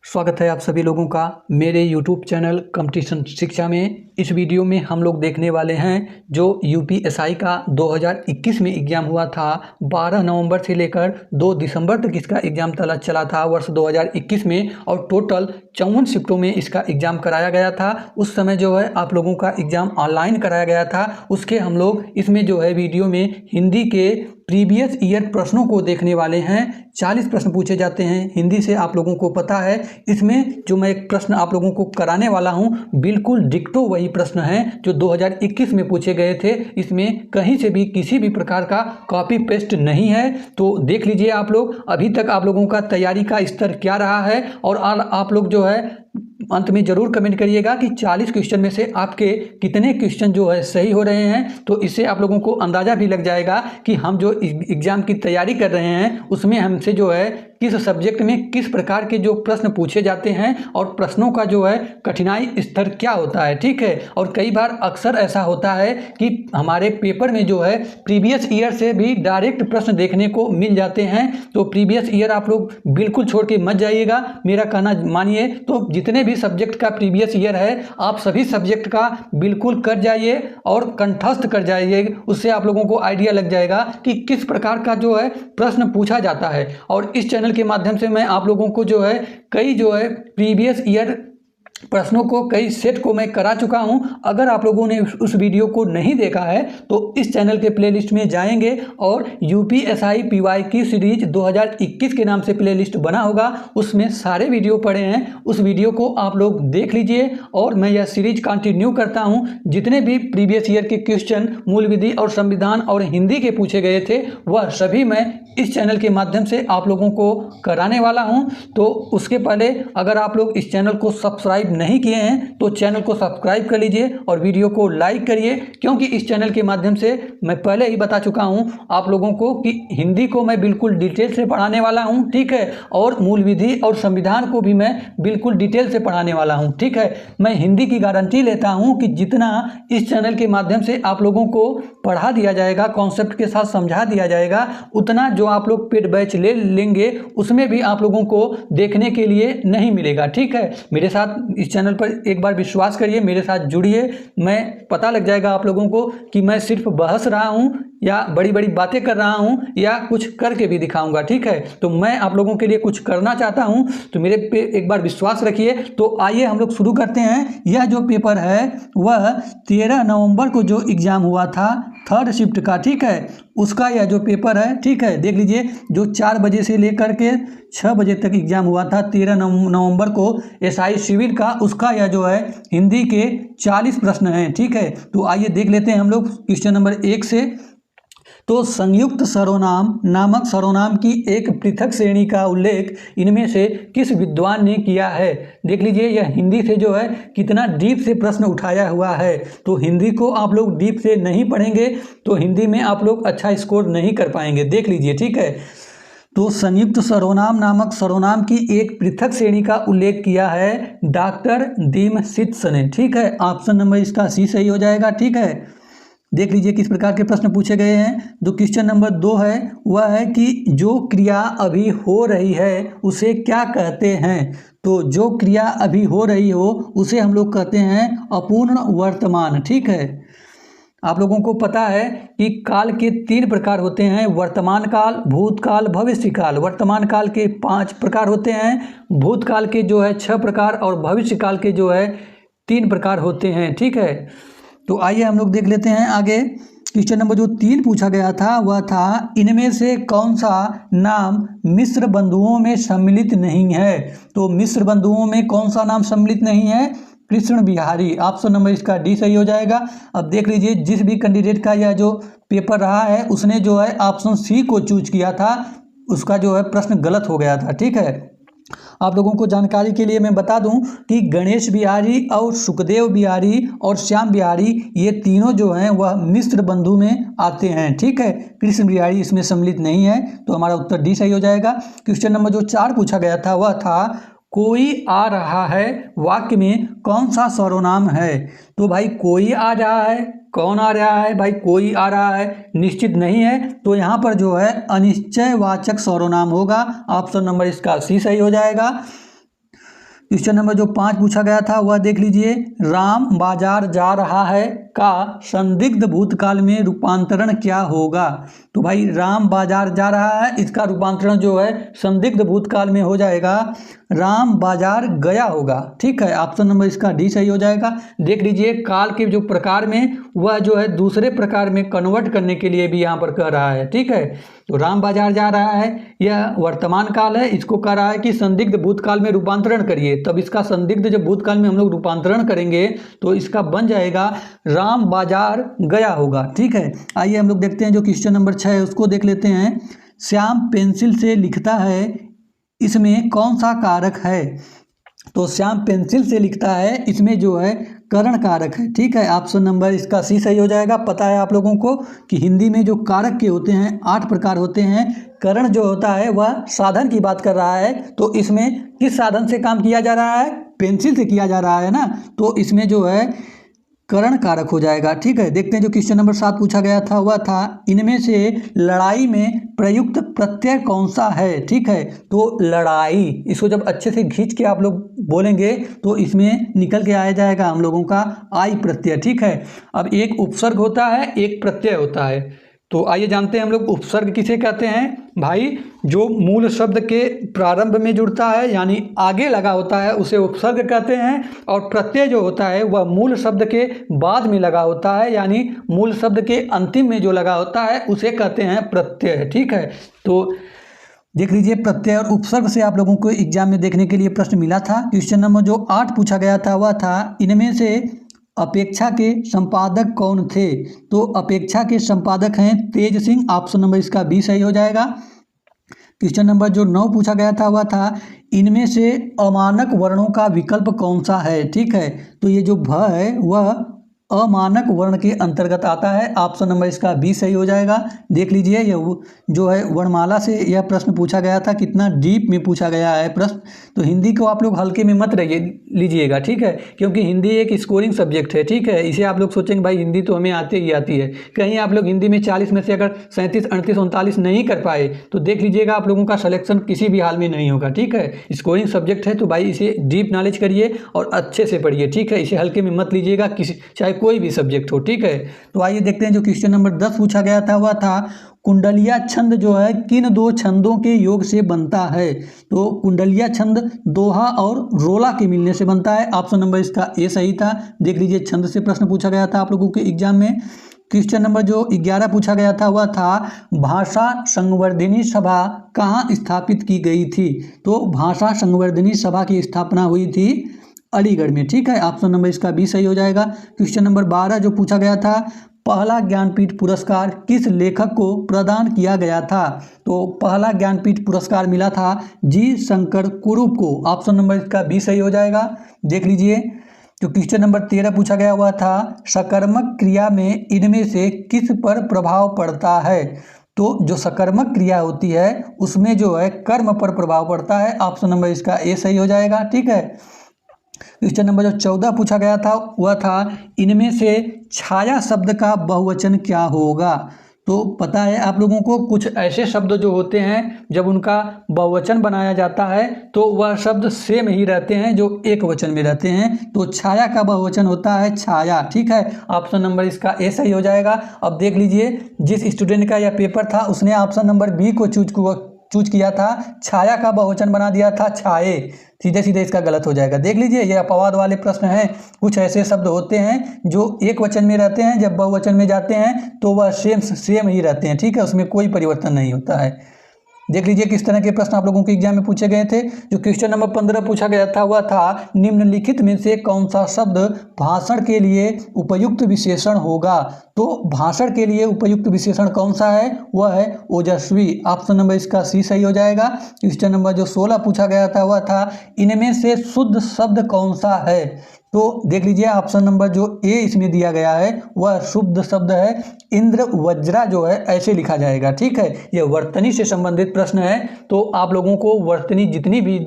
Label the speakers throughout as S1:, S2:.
S1: स्वागत है आप सभी लोगों का मेरे YouTube चैनल कंपटीशन शिक्षा में। इस वीडियो में हम लोग देखने वाले हैं जो यूपीएसआई का 2021 में एग्ज़ाम हुआ था। 12 नवंबर से लेकर 2 दिसंबर तक इसका एग्ज़ाम चला था वर्ष 2021 में, और टोटल 54 शिफ्टों में इसका एग्ज़ाम कराया गया था। उस समय जो है आप लोगों का एग्ज़ाम ऑनलाइन कराया गया था। उसके हम लोग इसमें जो है वीडियो में हिंदी के प्रीवियस ईयर प्रश्नों को देखने वाले हैं। 40 प्रश्न पूछे जाते हैं हिंदी से, आप लोगों को पता है। इसमें जो मैं एक प्रश्न आप लोगों को कराने वाला हूं बिल्कुल डिक्टो वही प्रश्न हैं जो 2021 में पूछे गए थे। इसमें कहीं से भी किसी भी प्रकार का कॉपी पेस्ट नहीं है। तो देख लीजिए आप लोग अभी तक आप लोगों का तैयारी का स्तर क्या रहा है, और आप लोग जो है अंत में ज़रूर कमेंट करिएगा कि 40 क्वेश्चन में से आपके कितने क्वेश्चन जो है सही हो रहे हैं। तो इससे आप लोगों को अंदाज़ा भी लग जाएगा कि हम जो एग्ज़ाम की तैयारी कर रहे हैं उसमें हमसे जो है किस सब्जेक्ट में किस प्रकार के जो प्रश्न पूछे जाते हैं और प्रश्नों का जो है कठिनाई स्तर क्या होता है। ठीक है, और कई बार अक्सर ऐसा होता है कि हमारे पेपर में जो है प्रीवियस ईयर से भी डायरेक्ट प्रश्न देखने को मिल जाते हैं। तो प्रीवियस ईयर आप लोग बिल्कुल छोड़ के मत जाइएगा, मेरा कहना मानिए। तो जितने भी सब्जेक्ट का प्रीवियस ईयर है आप सभी सब्जेक्ट का बिल्कुल कर जाइए और कंठस्थ कर जाइए। उससे आप लोगों को आइडिया लग जाएगा कि किस प्रकार का जो है प्रश्न पूछा जाता है। और इस चैनल के माध्यम से मैं आप लोगों को जो है कई जो है प्रीवियस ईयर प्रश्नों को कई सेट को मैं करा चुका हूं। अगर आप लोगों ने उस वीडियो को नहीं देखा है तो इस चैनल के प्लेलिस्ट में जाएंगे और यूपीएसआई पीवाई की सीरीज 2021 के नाम से प्लेलिस्ट बना होगा, उसमें सारे वीडियो पड़े हैं। उस वीडियो को आप लोग देख लीजिए और मैं यह सीरीज कंटिन्यू करता हूं। जितने भी प्रीवियस ईयर के क्वेश्चन मूल विधि और संविधान और हिंदी के पूछे गए थे वह सभी मैं इस चैनल के माध्यम से आप लोगों को कराने वाला हूं। तो उसके पहले अगर आप लोग इस चैनल को सब्सक्राइब नहीं किए हैं तो चैनल को सब्सक्राइब कर लीजिए और वीडियो को लाइक करिए, क्योंकि इस चैनल के माध्यम से मैं पहले ही बता चुका हूं आप लोगों को कि हिंदी को मैं बिल्कुल डिटेल से पढ़ाने वाला हूं। ठीक है, और मूल विधि और संविधान को भी मैं बिल्कुल डिटेल से पढ़ाने वाला हूं। ठीक है, मैं हिंदी की गारंटी लेता हूं कि जितना इस चैनल के माध्यम से आप लोगों को पढ़ा दिया जाएगा, कॉन्सेप्ट के साथ समझा दिया जाएगा, उतना जो आप लोग पेड बैच ले लेंगे उसमें भी आप लोगों को देखने के लिए नहीं मिलेगा। ठीक है, मेरे साथ इस चैनल पर एक बार विश्वास करिए, मेरे साथ जुड़िए। मैं पता लग जाएगा आप लोगों को कि मैं सिर्फ बहस रहा हूं या बड़ी बड़ी बातें कर रहा हूं या कुछ करके भी दिखाऊंगा। ठीक है, तो मैं आप लोगों के लिए कुछ करना चाहता हूं, तो मेरे पे एक बार विश्वास रखिए। तो आइए हम लोग शुरू करते हैं। यह जो पेपर है वह 13 नवंबर को जो एग्ज़ाम हुआ था थर्ड शिफ्ट का, ठीक है, उसका यह जो पेपर है। ठीक है, देख लीजिए जो 4 बजे से लेकर के 6 बजे तक एग्ज़ाम हुआ था 13 नवंबर को एसआई सिविल का, उसका यह जो है हिंदी के 40 प्रश्न हैं। ठीक है, तो आइए देख लेते हैं हम लोग क्वेश्चन नंबर 1 से। तो संयुक्त सर्वनाम नामक सर्वनाम की एक पृथक श्रेणी का उल्लेख इनमें से किस विद्वान ने किया है। देख लीजिए यह हिंदी से जो है कितना डीप से प्रश्न उठाया हुआ है। तो हिंदी को आप लोग डीप से नहीं पढ़ेंगे तो हिंदी में आप लोग अच्छा स्कोर नहीं कर पाएंगे। देख लीजिए, ठीक है। तो संयुक्त सर्वनाम नामक सर्वनाम की एक पृथक श्रेणी का उल्लेख किया है डॉक्टर दीमसित्स ने। ठीक है, ऑप्शन नंबर इसका सी सही हो जाएगा। ठीक है, देख लीजिए किस प्रकार के प्रश्न पूछे गए हैं। जो क्वेश्चन नंबर 2 है वह है कि जो क्रिया अभी हो रही है उसे क्या कहते हैं। तो जो क्रिया अभी हो रही हो उसे हम लोग कहते हैं अपूर्ण वर्तमान। ठीक है, आप लोगों को पता है कि काल के 3 प्रकार होते हैं, वर्तमान काल, भूतकाल, भविष्य काल। वर्तमान काल के 5 प्रकार होते हैं, भूतकाल के जो है 6 प्रकार और भविष्य काल के जो है 3 प्रकार होते हैं। ठीक है, तो आइए हम लोग देख लेते हैं आगे। क्वेश्चन नंबर जो 3 पूछा गया था वह था इनमें से कौन सा नाम मिस्र बंधुओं में सम्मिलित नहीं है। तो मिस्र बंधुओं में कौन सा नाम सम्मिलित नहीं है, कृष्ण बिहारी। ऑप्शन नंबर इसका डी सही हो जाएगा। अब देख लीजिए जिस भी कैंडिडेट का यह जो पेपर रहा है उसने जो है ऑप्शन सी को चूज किया था, उसका जो है प्रश्न गलत हो गया था। ठीक है, आप लोगों को जानकारी के लिए मैं बता दूं कि गणेश बिहारी और सुखदेव बिहारी और श्याम बिहारी ये तीनों जो हैं वह मिस्र बंधु में आते हैं। ठीक है, कृष्ण बिहारी इसमें सम्मिलित नहीं है, तो हमारा उत्तर डी सही हो जाएगा। क्वेश्चन नंबर जो 4 पूछा गया था वह था कोई आ रहा है वाक्य में कौन सा सर्वनाम है। तो भाई कोई आ रहा है, कौन आ रहा है भाई, कोई आ रहा है निश्चित नहीं है, तो यहाँ पर जो है अनिश्चयवाचक सर्वनाम होगा। ऑप्शन नंबर इसका सी सही हो जाएगा। क्वेश्चन नंबर जो 5 पूछा गया था वह देख लीजिए, राम बाजार जा रहा है का संदिग्ध भूतकाल में रूपांतरण क्या होगा। तो भाई राम बाजार जा रहा है, इसका रूपांतरण जो है संदिग्ध भूतकाल में हो जाएगा राम बाजार गया होगा। ठीक है, ऑप्शन नंबर इसका डी सही हो जाएगा। देख लीजिए काल के जो प्रकार में वह जो है दूसरे प्रकार में कन्वर्ट करने के लिए भी यहाँ पर कह रहा है। ठीक है, तो राम बाजार जा रहा है यह वर्तमान काल है, इसको कह रहा है कि संदिग्ध भूतकाल में रूपांतरण करिए। तब इसका संदिग्ध जब भूतकाल में हम लोग रूपांतरण करेंगे तो इसका बन जाएगा राम बाजार गया होगा। ठीक है, आइए हम लोग देखते हैं जो क्वेश्चन नंबर 6 है उसको देख लेते हैं। श्याम पेंसिल से लिखता है, इसमें कौन सा कारक है। तो श्याम पेंसिल से लिखता है, इसमें जो है करण कारक है। ठीक है, ऑप्शन नंबर इसका सी सही हो जाएगा। पता है आप लोगों को कि हिंदी में जो कारक के होते हैं 8 प्रकार होते हैं। करण जो होता है वह साधन की बात कर रहा है, तो इसमें किस साधन से काम किया जा रहा है, पेंसिल से किया जा रहा है ना, तो इसमें जो है करण कारक हो जाएगा। ठीक है, देखते हैं जो क्वेश्चन नंबर 7 पूछा गया था वह था, इनमें से लड़ाई में प्रयुक्त प्रत्यय कौन सा है। ठीक है, तो लड़ाई, इसको जब अच्छे से खींच के आप लोग बोलेंगे तो इसमें निकल के आया जाएगा हम लोगों का आई प्रत्यय। ठीक है, अब एक उपसर्ग होता है, एक प्रत्यय होता है। तो आइए जानते हैं हम लोग उपसर्ग किसे कहते हैं। भाई जो मूल शब्द के प्रारंभ में जुड़ता है यानी आगे लगा होता है उसे उपसर्ग कहते हैं, और प्रत्यय जो होता है वह मूल शब्द के बाद में लगा होता है यानी मूल शब्द के अंतिम में जो लगा होता है उसे कहते हैं प्रत्यय। ठीक है, तो देख लीजिए प्रत्यय और उपसर्ग से आप लोगों को एग्जाम में देखने के लिए प्रश्न मिला था। क्वेश्चन नंबर जो 8 पूछा गया था वह था, इनमें से अपेक्षा के संपादक कौन थे। तो अपेक्षा के संपादक हैं तेज सिंह, ऑप्शन नंबर इसका बी सही हो जाएगा। क्वेश्चन नंबर जो 9 पूछा गया था वह था, इनमें से अमानक वर्णों का विकल्प कौन सा है। ठीक है, तो ये जो भ है वह अमानक वर्ण के अंतर्गत आता है, ऑप्शन नंबर इसका बी सही हो जाएगा। देख लीजिए यह जो है वर्णमाला से यह प्रश्न पूछा गया था, कितना डीप में पूछा गया है प्रश्न। तो हिंदी को आप लोग हल्के में मत लीजिएगा। ठीक है, क्योंकि हिंदी एक स्कोरिंग सब्जेक्ट है। ठीक है, इसे आप लोग सोचेंगे भाई हिंदी तो हमें आती ही आती है, कहीं आप लोग हिंदी में 40 में से अगर 37, 38, 39 नहीं कर पाए तो देख लीजिएगा आप लोगों का सिलेक्शन किसी भी हाल में नहीं होगा। ठीक है, स्कोरिंग सब्जेक्ट है तो भाई इसे डीप नॉलेज करिए और अच्छे से पढ़िए। ठीक है, इसे हल्के में मत लीजिएगा, किसी चाहे कोई भी सब्जेक्ट हो। ठीक है, तो आइए देखते हैं जो क्वेश्चन नंबर 10 पूछा गया था वह था, कुंडलिया छंद जो है किन 2 छंदों के योग से बनता है। तो कुंडलिया छंद दोहा और रोला के मिलने से बनता है, ऑप्शन नंबर इसका ए सही था। देख लीजिए छंद से प्रश्न पूछा गया था आप लोगों के एग्जाम में। क्वेश्चन नंबर जो 11 पूछा गया था वह था, भाषा संवर्धिनी सभा कहाँ स्थापित की गई थी। तो भाषा संवर्धिनी सभा की स्थापना हुई थी अलीगढ़ में। ठीक है, ऑप्शन नंबर इसका बी सही हो जाएगा। क्वेश्चन नंबर 12 जो पूछा गया था, पहला ज्ञानपीठ पुरस्कार किस लेखक को प्रदान किया गया था। तो पहला ज्ञानपीठ पुरस्कार मिला था जी शंकर कुरूप को, ऑप्शन नंबर इसका बी सही हो जाएगा। देख लीजिए जो क्वेश्चन नंबर 13 पूछा गया हुआ था, सकर्मक क्रिया में इनमें से किस पर प्रभाव पड़ता है। तो जो सकर्मक क्रिया होती है उसमें जो है कर्म पर प्रभाव पड़ता है, ऑप्शन नंबर इसका ए सही हो जाएगा। ठीक है, क्वेश्चन नंबर जो 14 पूछा गया था वह था, इनमें से छाया शब्द का बहुवचन क्या होगा। तो पता है आप लोगों को कुछ ऐसे शब्द जो होते हैं जब उनका बहुवचन बनाया जाता है तो वह शब्द सेम ही रहते हैं जो एक वचन में रहते हैं। तो छाया का बहुवचन होता है छाया। ठीक है, ऑप्शन नंबर इसका ए सही हो जाएगा। अब देख लीजिए जिस स्टूडेंट का यह पेपर था उसने ऑप्शन नंबर बी को चूज किया था, छाया का बहुवचन बना दिया था छाए, सीधे सीधे इसका गलत हो जाएगा। देख लीजिए ये अपवाद वाले प्रश्न हैं। कुछ ऐसे शब्द होते हैं जो एक वचन में रहते हैं, जब बहुवचन में जाते हैं तो वह सेम ही रहते हैं। ठीक है, उसमें कोई परिवर्तन नहीं होता है। देख लीजिए किस तरह के प्रश्न आप लोगों के एग्जाम में पूछे गए थे। जो क्वेश्चन नंबर 15 पूछा गया था वह था, निम्नलिखित में से कौन सा शब्द भाषण के लिए उपयुक्त विशेषण होगा। तो भाषण के लिए उपयुक्त विशेषण कौन सा है, वह है ओजस्वी, ऑप्शन नंबर इसका सी सही हो जाएगा। क्वेश्चन नंबर जो 16 पूछा गया था वह था, इनमें से शुद्ध शब्द कौन सा है। तो देख लीजिए ऑप्शन नंबर जो ए इसमें दिया गया है वह शुद्ध शब्द है इंद्र वज्रा, जो है ऐसे लिखा जाएगा। ठीक है, यह वर्तनी से संबंधित प्रश्न है, तो आप लोगों को वर्तनी जितनी भी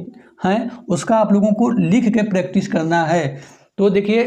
S1: हैं उसका आप लोगों को लिख के प्रैक्टिस करना है। तो देखिए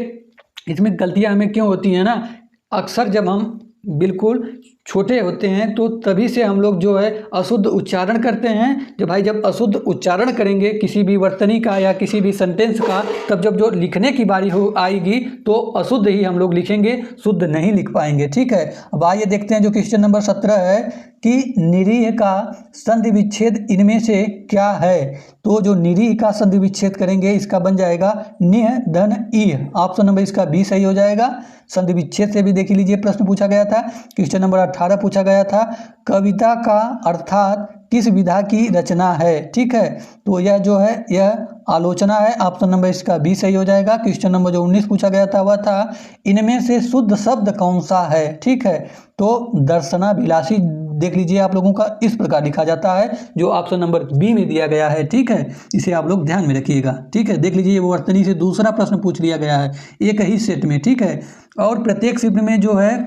S1: इसमें गलतियां हमें क्यों होती हैं ना, अक्सर जब हम बिल्कुल छोटे होते हैं तो तभी से हम लोग जो है अशुद्ध उच्चारण करते हैं। जब अशुद्ध उच्चारण करेंगे किसी भी वर्तनी का या किसी भी सेंटेंस का, तब जब लिखने की बारी आएगी तो अशुद्ध ही हम लोग लिखेंगे, शुद्ध नहीं लिख पाएंगे। ठीक है, अब आइए देखते हैं जो क्वेश्चन नंबर 17 है कि निरीह का संधि विच्छेद इनमें से क्या है। तो जो निरीह का संधि विच्छेद करेंगे इसका बन जाएगा निह धन ईह। ऑप्शन नंबर इसका बी सही हो जाएगा। संधि विच्छेद से भी देख लीजिए प्रश्न पूछा गया था, क्वेश्चन नंबर 18 पूछा गया था, कविता का अर्थात किस विधा की रचना है। ठीक है, तो यह जो है यह आलोचना है। ऑप्शन नंबर इसका बी सही हो जाएगा। क्वेश्चन नंबर जो 19 पूछा गया था वह था इनमें से शुद्ध शब्द कौन सा है। ठीक है, तो दर्शनाभिलाषी देख लीजिए आप लोगों का इस प्रकार लिखा जाता है जो ऑप्शन नंबर बी में दिया गया है। ठीक है, इसे आप लोग ध्यान में रखिएगा। ठीक है, देख लीजिए वो वर्तनी से दूसरा प्रश्न पूछ लिया गया है एक ही सेट में। ठीक है, और प्रत्येक शिफ्ट में जो है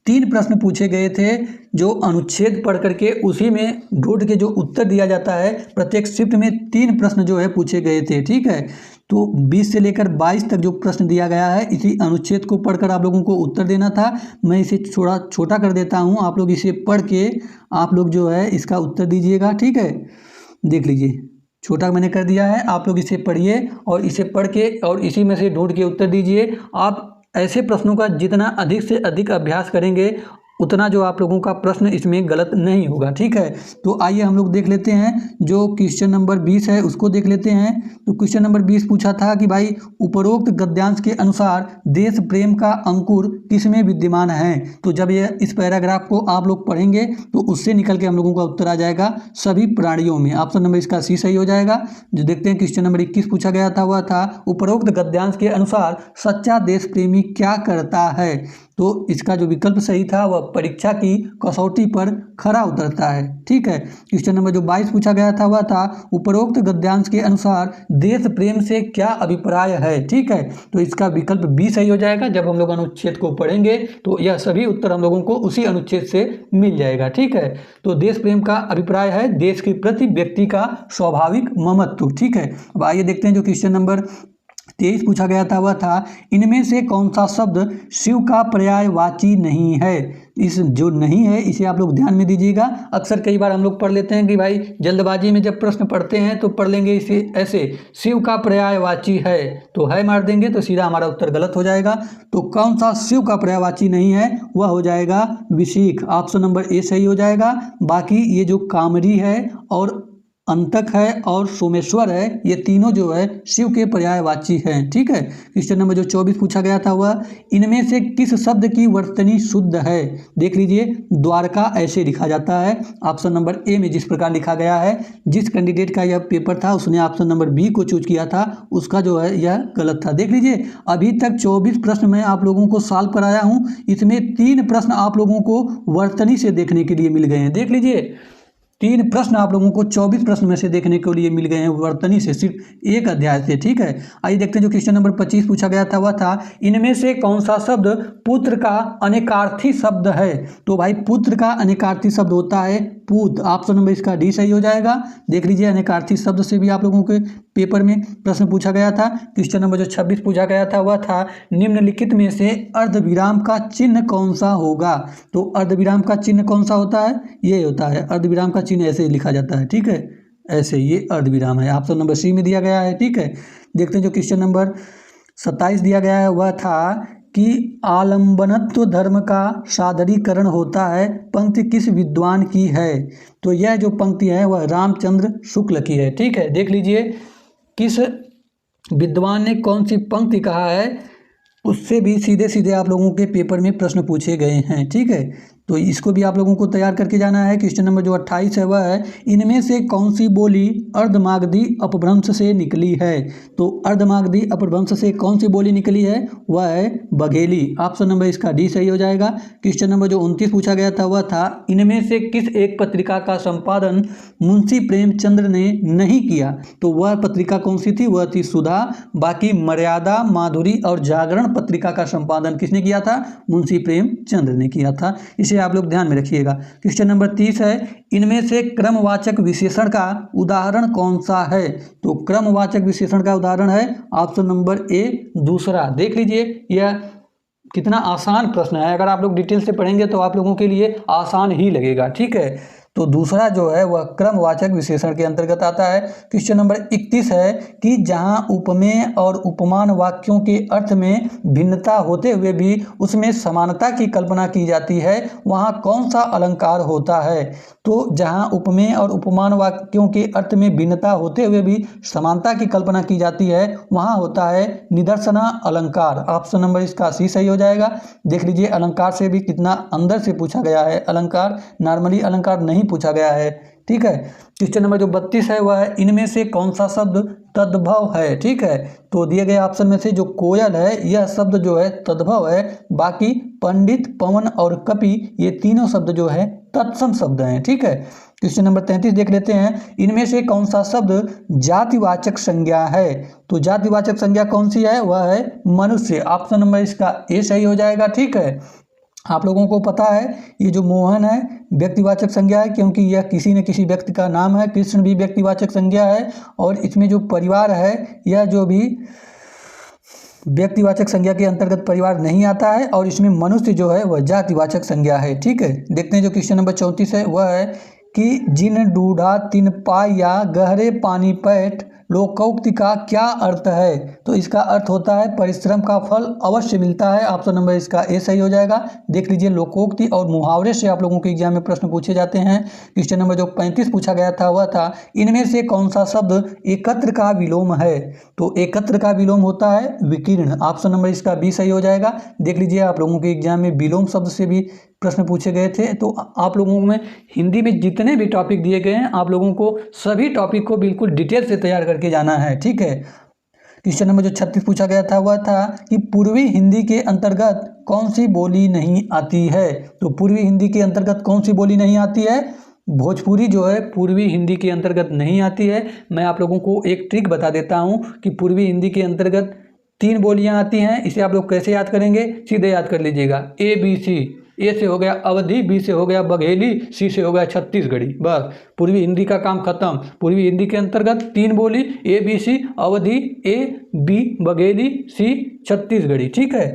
S1: 3 प्रश्न पूछे गए थे जो अनुच्छेद पढ़ करके उसी में ढूंढ के जो उत्तर दिया जाता है। प्रत्येक शिफ्ट में 3 प्रश्न जो है पूछे गए थे। ठीक है, तो 20 से लेकर 22 तक जो प्रश्न दिया गया है इसी अनुच्छेद को पढ़कर आप लोगों को उत्तर देना था। मैं इसे थोड़ा छोटा कर देता हूँ, आप लोग इसे पढ़ के आप लोग जो है इसका उत्तर दीजिएगा। ठीक है, देख लीजिए छोटा मैंने कर दिया है, आप लोग इसे पढ़िए और इसे पढ़ के और इसी में से ढूंढ के उत्तर दीजिए। आप ऐसे प्रश्नों का जितना अधिक से अधिक अभ्यास करेंगे उतना जो आप लोगों का प्रश्न इसमें गलत नहीं होगा। ठीक है, तो आइए हम लोग देख लेते हैं जो क्वेश्चन नंबर 20 है उसको देख लेते हैं। तो क्वेश्चन नंबर 20 पूछा था कि भाई उपरोक्त गद्यांश के अनुसार देश प्रेम का अंकुर किसमें विद्यमान है। तो जब ये इस पैराग्राफ को आप लोग पढ़ेंगे तो उससे निकल के हम लोगों का उत्तर आ जाएगा सभी प्राणियों में। ऑप्शन नंबर इसका सी सही हो जाएगा। जो देखते हैं क्वेश्चन नंबर 21 पूछा गया था वह था उपरोक्त गद्यांश के अनुसार सच्चा देश प्रेमी क्या करता है। तो इसका जो विकल्प सही था वह परीक्षा की कसौटी पर खरा उतरता है। ठीक है, क्वेश्चन नंबर जो 22 पूछा गया था वह था उपरोक्त गद्यांश के अनुसार देश प्रेम से क्या अभिप्राय है। ठीक है, तो इसका विकल्प बी सही हो जाएगा। जब हम लोग अनुच्छेद को पढ़ेंगे तो यह सभी उत्तर हम लोगों को उसी अनुच्छेद से मिल जाएगा। ठीक है, तो देश प्रेम का अभिप्राय है देश के प्रति व्यक्ति का स्वाभाविक ममत्व। ठीक है, अब आइए देखते हैं जो क्वेश्चन नंबर 23 पूछा गया था वह था इनमें से कौन सा शब्द शिव का पर्यायवाची नहीं है। इस जो नहीं है इसे आप लोग ध्यान में दीजिएगा। अक्सर कई बार हम लोग पढ़ लेते हैं कि भाई जल्दबाजी में जब प्रश्न पढ़ते हैं तो पढ़ लेंगे इसे ऐसे शिव का पर्यायवाची है, तो है मार देंगे तो सीधा हमारा उत्तर गलत हो जाएगा। तो कौन सा शिव का पर्यायवाची नहीं है वह हो जाएगा विशिख। ऑप्शन नंबर ए सही हो जाएगा। बाकी ये जो कामरी है और अंतक है और सोमेश्वर है ये तीनों जो है शिव के पर्यायवाची हैं। ठीक है, क्वेश्चन नंबर जो 24 पूछा गया था वह इनमें से किस शब्द की वर्तनी शुद्ध है। देख लीजिए द्वारका ऐसे लिखा जाता है। ऑप्शन नंबर ए में जिस प्रकार लिखा गया है, जिस कैंडिडेट का यह पेपर था उसने ऑप्शन नंबर बी को चूज किया था, उसका जो है यह गलत था। देख लीजिए अभी तक 24 प्रश्न मैं आप लोगों को सॉल्व कराया हूँ, इसमें 3 प्रश्न आप लोगों को वर्तनी से देखने के लिए मिल गए हैं। देख लीजिए 3 प्रश्न आप लोगों को 24 प्रश्न में से देखने के लिए मिल गए हैं वर्तनी से, सिर्फ एक अध्याय से। ठीक है, आइए देखते हैं जो क्वेश्चन नंबर 25 पूछा गया था वह था इनमें से कौन सा शब्द पुत्र का अनेकार्थी शब्द है। तो भाई पुत्र का अनेकार्थी शब्द होता है पूत। ऑप्शन नंबर इसका डी सही हो जाएगा। देख लीजिए अनेकार्थी शब्द से भी आप लोगों के पेपर में प्रश्न पूछा गया था। क्वेश्चन नंबर जो 26 पूछा गया था वह था निम्नलिखित में से अर्धविराम का चिन्ह कौन सा होगा। तो अर्धविराम का चिन्ह कौन सा होता है, ये होता है अर्धविराम का चिन्ह ऐसे लिखा जाता है। ठीक है, ऐसे ये अर्धविराम है। ऑप्शन नंबर सी में दिया गया है। ठीक है, देखते हैं जो क्वेश्चन नंबर 27 दिया गया है वह था कि आलंबनत्व धर्म का सादरीकरण होता है पंक्ति किस विद्वान की है। तो यह जो पंक्ति है वह रामचंद्र शुक्ल की है। ठीक है, देख लीजिए किस विद्वान ने कौन सी पंक्ति कहा है, उससे भी सीधे सीधे आप लोगों के पेपर में प्रश्न पूछे गए हैं। ठीक है, तो इसको भी आप लोगों को तैयार करके जाना है। क्वेश्चन नंबर जो 28 है वह है इनमें से कौन सी बोली अर्धमागधी अपभ्रंश से निकली है। तो अर्धमागधी अपभ्रंश से कौन सी बोली निकली है वह है बघेली। ऑप्शन नंबर इसका डी सही हो जाएगा। क्वेश्चन नंबर जो 29 पूछा गया था वह था इनमें से किस एक पत्रिका का संपादन मुंशी प्रेमचंद्र ने नहीं किया। तो वह पत्रिका कौन सी थी, वह थी सुधा। बाकी मर्यादा, माधुरी और जागरण पत्रिका का संपादन किसने किया था, मुंशी प्रेमचंद्र ने किया था। इसे आप लोग ध्यान में रखिएगा। क्वेश्चन नंबर 30 है इनमें से क्रमवाचक विशेषण का उदाहरण कौन सा है। तो क्रमवाचक विशेषण का उदाहरण है ऑप्शन नंबर ए दूसरा। देख लीजिए यह कितना आसान प्रश्न है। अगर आप लोग डिटेल से पढ़ेंगे तो आप लोगों के लिए आसान ही लगेगा। ठीक है, तो दूसरा जो है वह क्रमवाचक विशेषण के अंतर्गत आता है। क्वेश्चन नंबर 31 है कि जहां उपमेय और उपमान वाक्यों के अर्थ में भिन्नता होते हुए भी उसमें समानता की कल्पना की जाती है, वहां कौन सा अलंकार होता है? तो जहां उपमेय और उपमान वाक्यों के अर्थ में भिन्नता होते हुए भी समानता की कल्पना की जाती है, वहां होता है निदर्शना अलंकार। ऑप्शन नंबर इसका सी सही हो जाएगा। देख लीजिए अलंकार से भी कितना अंदर से पूछा गया है, अलंकार नॉर्मली अलंकार नहीं पूछा गया है। ठीक है, क्वेश्चन नंबर जो 32 है वह है इनमें से कौन सा शब्द तद्भव है? ठीक है, तो दिए गए ऑप्शन में से जो कोयल है यह शब्द जो है तद्भव है, बाकी पंडित, पवन और कपि ये तीनों शब्द जो है तत्सम शब्द हैं। ठीक है, क्वेश्चन नंबर 33 देख लेते हैं, इनमें से कौन सा शब्द जातिवाचक संज्ञा है? तो जातिवाचक संज्ञा कौन सी है? वह है मनुष्य। ऑप्शन नंबर इसका ए सही हो जाएगा। ठीक है, आप लोगों को पता है ये जो मोहन है व्यक्तिवाचक संज्ञा है, क्योंकि यह किसी न किसी व्यक्ति का नाम है। कृष्ण भी व्यक्तिवाचक संज्ञा है, और इसमें जो परिवार है यह जो भी व्यक्तिवाचक संज्ञा के अंतर्गत परिवार नहीं आता है, और इसमें मनुष्य जो है वह जातिवाचक संज्ञा है। ठीक है, देखते हैं जो क्वेश्चन नंबर 34 है वह है कि जिन डूढ़ा तिन पाया गहरे पानी पैठ लोकोक्ति का क्या अर्थ है? तो इसका अर्थ होता है परिश्रम का फल अवश्य मिलता है। ऑप्शन नंबर इसका ए सही हो जाएगा। देख लीजिए लोकोक्ति और मुहावरे से आप लोगों के एग्जाम में प्रश्न पूछे जाते हैं। क्वेश्चन नंबर जो 35 पूछा गया था वह था इनमें से कौन सा शब्द एकत्र का विलोम है? तो एकत्र का विलोम होता है विकीर्ण। ऑप्शन नंबर इसका बी सही हो जाएगा। देख लीजिए आप लोगों के एग्जाम में विलोम शब्द से भी प्रश्न पूछे गए थे। तो आप लोगों में हिंदी में जितने भी टॉपिक दिए गए हैं आप लोगों को सभी टॉपिक को बिल्कुल डिटेल से तैयार करके जाना है। ठीक है, क्वेश्चन नंबर जो 36 पूछा गया था वह था कि पूर्वी हिंदी के अंतर्गत कौन सी बोली नहीं आती है? तो पूर्वी हिंदी के अंतर्गत कौन सी बोली नहीं आती है? भोजपुरी जो है पूर्वी हिंदी के अंतर्गत नहीं आती है। मैं आप लोगों को एक ट्रिक बता देता हूँ कि पूर्वी हिंदी के अंतर्गत 3 बोलियां आती हैं। इसे आप लोग कैसे याद करेंगे? सीधे याद कर लीजिएगा, ABC। ए से हो गया अवधी, बी से हो गया बघेली, सी से हो गया छत्तीसगढ़ी। बस पूर्वी हिंदी का काम खत्म। पूर्वी हिंदी के अंतर्गत 3 बोली ABC, अवधी, AB बघेली, सी छत्तीसगढ़ी। ठीक है,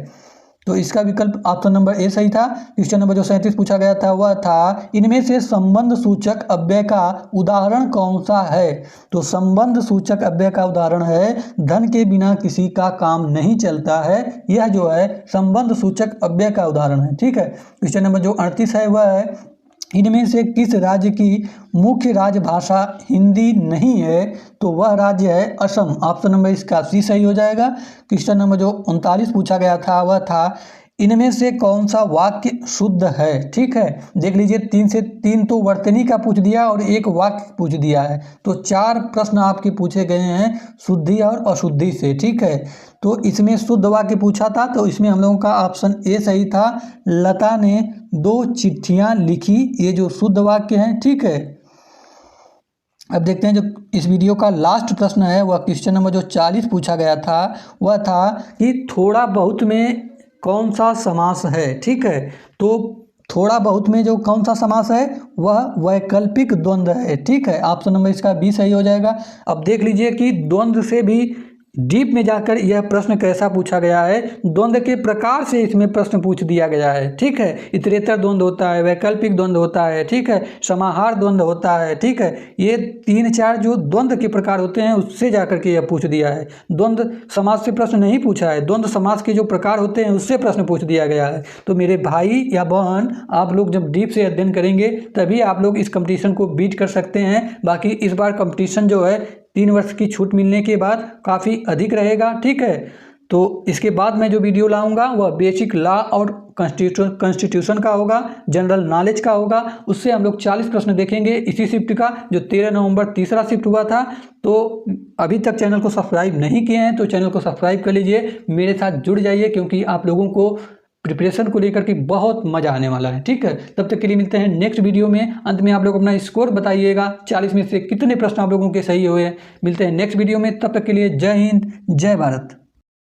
S1: तो इसका विकल्प ऑप्शन नंबर ए सही था। क्वेश्चन नंबर जो 37 पूछा गया था वह था इनमें से संबंध सूचक अव्यय का उदाहरण कौन सा है? तो संबंध सूचक अव्यय का उदाहरण है धन के बिना किसी का काम नहीं चलता है। यह जो है संबंध सूचक अव्यय का उदाहरण है। ठीक है, क्वेश्चन नंबर जो 38 है वह है इनमें से किस राज्य की मुख्य राजभाषा हिंदी नहीं है? तो वह राज्य है असम। ऑप्शन नंबर इसका सी सही हो जाएगा। क्वेश्चन नंबर जो 39 पूछा गया था वह था इनमें से कौन सा वाक्य शुद्ध है? ठीक है, देख लीजिए 3 से 3 तो वर्तनी का पूछ दिया और एक वाक्य पूछ दिया है, तो 4 प्रश्न आपके पूछे गए हैं शुद्धि और अशुद्धि से। ठीक है, तो इसमें शुद्ध वाक्य पूछा था, तो इसमें हम लोगों का ऑप्शन ए सही था। लता ने 2 चिट्ठियां लिखी, ये जो शुद्ध वाक्य हैं। ठीक है, अब देखते हैं जो इस वीडियो का लास्ट प्रश्न है वह क्वेश्चन नंबर जो 40 पूछा गया था वह था कि थोड़ा बहुत में कौन सा समास है? ठीक है, तो थोड़ा बहुत में जो कौन सा समास है वह वैकल्पिक द्वंद्व है। ठीक है, ऑप्शन नंबर इसका बी सही हो जाएगा। अब देख लीजिए कि द्वंद्व से भी डीप में जाकर यह प्रश्न कैसा पूछा गया है, द्वंद्व के प्रकार से इसमें प्रश्न पूछ दिया गया है। ठीक है, इतरेतर द्वंद्व होता है, वैकल्पिक द्वंद्व होता है, ठीक है, समाहार द्वंद्व होता है। ठीक है, ये 3-4 जो द्वंद्व के प्रकार होते हैं उससे जाकर के यह पूछ दिया है। द्वंद्व समास से प्रश्न नहीं पूछा है, द्वंद्व समास के जो प्रकार होते हैं उससे प्रश्न पूछ दिया गया है। तो मेरे भाई या बहन, आप लोग जब डीप से अध्ययन करेंगे तभी आप लोग इस कंपटीशन को बीट कर सकते हैं। बाकी इस बार कंपटीशन जो है 3 वर्ष की छूट मिलने के बाद काफ़ी अधिक रहेगा। ठीक है, तो इसके बाद मैं जो वीडियो लाऊंगा वह बेसिक लॉ और कॉन्स्टिट्यूशन का होगा, जनरल नॉलेज का होगा। उससे हम लोग 40 प्रश्न देखेंगे इसी शिफ्ट का, जो 13 नवंबर तीसरा शिफ्ट हुआ था। तो अभी तक चैनल को सब्सक्राइब नहीं किए हैं तो चैनल को सब्सक्राइब कर लीजिए, मेरे साथ जुड़ जाइए, क्योंकि आप लोगों को प्रिपरेशन को लेकर के बहुत मजा आने वाला है। ठीक है, तब तक के लिए मिलते हैं नेक्स्ट वीडियो में। अंत में आप लोग अपना स्कोर बताइएगा, 40 में से कितने प्रश्न आप लोगों के सही हुए। मिलते हैं नेक्स्ट वीडियो में, तब तक के लिए जय हिंद, जय भारत।